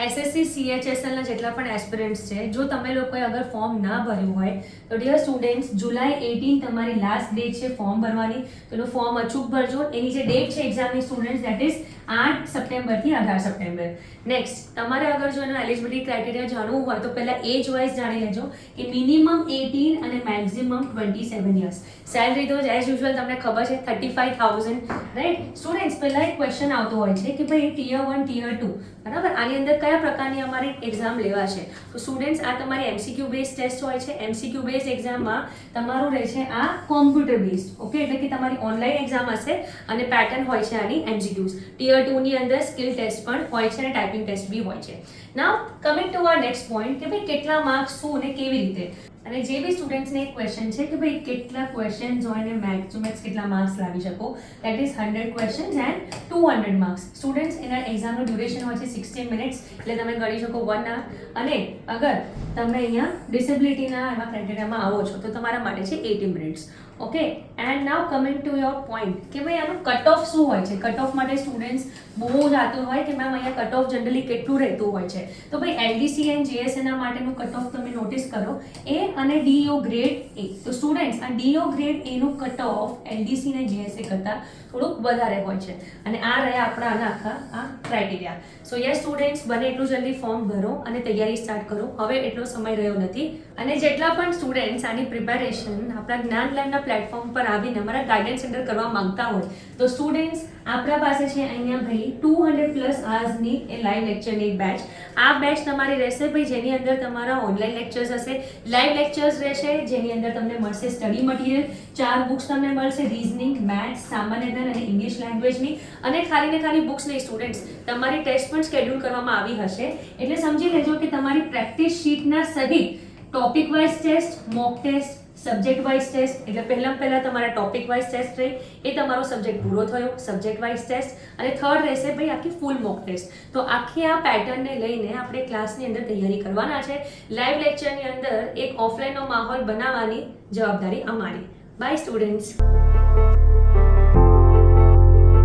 SSC CHSL ના જેટલા પણ એસ્પિરન્ટ્સ છે, જો તમે લોકોએ અગર ફોર્મ ના ભર્યું હોય તો ડિયર સ્ટુડન્ટ્સ, જુલાઈ 18 તમારી લાસ્ટ ડેટ છે ફોર્મ ભરવાની. તો એનું ફોર્મ અચૂક ભરજો. એની જે ડેટ છે એક્ઝામની સ્ટુડન્ટ્સ, દેટ ઇઝ 8 સપ્ટેમ્બરથી 18 સપ્ટેમ્બર. નેક્સ્ટ, તમારે અગર જો એનો એલિજિબિલિટી ક્રાઇટેરિયા જાણવું હોય તો પહેલા એજ વાઇઝ જાણી લેજો કે મિનિમમ 18 અને મેક્સિમમ 27 યર્સ. સેલરી તો એઝ યુઝ્યુઅલ તમને ખબર છે 35,000, રાઈટ. સ્ટુડન્ટ્સ, પહેલા એક ક્વેશ્ચન આવતો હોય છે કે ભાઈ ટિયર 1 ટિયર 2, બરાબર, આની અંદર કયા પ્રકારની અમારી એક્ઝામ લેવા છે. તો સ્ટુડન્ટ્સ, આ તમારી MCQ બેઝ ટેસ્ટ હોય છે. MCQ બેઝ એક્ઝામમાં તમારું રહે છે આ કોમ્પ્યુટર બેઝ, ઓકે, એટલે કે તમારી ઓનલાઈન એક્ઝામ હશે અને પેટર્ન હોય છે આની MCQs. ટિયર 2 ની અંદર સ્કિલ ટેસ્ટ પણ હોય છે અને ટાઈપિંગ ટેસ્ટ બી હોય છે. Now coming to our next point કે ભાઈ કેટલા માર્ક્સ, શું અને કેવી રીતે. અને જે બી સ્ટુડન્ટ્સને એક ક્વેશ્ચન છે કે ભાઈ કેટલા ક્વેશ્ચન્સ હોય ને મેક્સ ટુ મેક્સ કેટલા માર્ક્સ લાવી શકો, that is 100 questions and 200 marks. Students, એના એક્ઝામનું ડ્યુરેશન હોય છે 16 મિનિટ્સ, એટલે તમે ગણી શકો 1 hour. અને અગર તમે અહીંયા ડિસેબિલિટીના એમાં ક્રાઇટેરિયામાં આવો છો તો તમારા માટે છે 80 minutes. Okay, and now coming to your point કે ભાઈ આનું કટ ઓફ શું હોય છે. કટ ઓફ માટે સ્ટુડન્ટ્સ બહુ જ આતુર હોય કે મેમ અહીંયા કટ ઓફ જનરલી કેટલું રહેતું હોય છે. તો ભાઈ LDC એન્ડ JSA માટેનું કટ ઓફ તમે નોટિસ કરો, A અને DO ગ્રેડ A. તો સ્ટુડન્ટ્સ, આ DO ગ્રેડ A નું કટ ઓફ LDC અને JSA કરતાં થોડુંક વધારે હોય છે. અને આ રહ્યા આપણા આના આખા આ ક્રાઇટેરિયા. સો યસ સ્ટુડન્ટ્સ, બને એટલું જલ્દી ફોર્મ ભરો અને તૈયારી સ્ટાર્ટ કરો. હવે એટલો સમય રહ્યો નથી. અને જેટલા પણ સ્ટુડન્ટ્સ આની પ્રિપેરેશન આપણા જ્ઞાનલેન્ડના પ્લેટફોર્મ પર આવીને અમારા ગાઈડન્સ સેન્ટર કરવા માંગતા હોય તો સ્ટુડન્ટ્સ, આપણા પાસે છે અહીંયા ભાઈ 200+ અવર્સની એ લાઈવ લેક્ચરની એક બેચ. આ બેચ તમારી રહેશે ભાઈ જેની અંદર તમારા ઓનલાઈન લેક્ચર્સ હશે, લાઈવ લેક્ચર્સ રહેશે જેની અંદર તમને મળશે સ્ટડી મટીરિયલ, 4 બુક્સ તમને મળશે, રીઝનિંગ, મેથ્સ, સામાન્ય જ્ઞાન અને ઇંગ્લિશ લેંગ્વેજની. અને ખાલી ને ખાલી બુક્સ નહીં સ્ટુડન્ટ્સ, તમારી ટેસ્ટ પણ શેડ્યુલ કરવામાં આવી હશે. એટલે સમજી લેજો કે તમારી પ્રેક્ટિસ શીટના સહિત topic wise test, mock test, subject wise test. એટલે પહેલા તમારા ટોપિક વાઇઝ ટેસ્ટ રહી, એ તમારો સબ્જેક્ટ પૂરો થયો, સબ્જેક્ટ વાઇઝ ટેસ્ટ. અને થર્ડ રહેશે ભાઈ આખી ફૂલ મોક ટેસ્ટ. તો આખી આ પેટર્નને લઈને આપણે ક્લાસની અંદર તૈયારી કરવાના છે. લાઈવ લેક્ચરની અંદર એક ઓફલાઈનનો માહોલ બનાવવાની જવાબદારી અમારી. Bye students.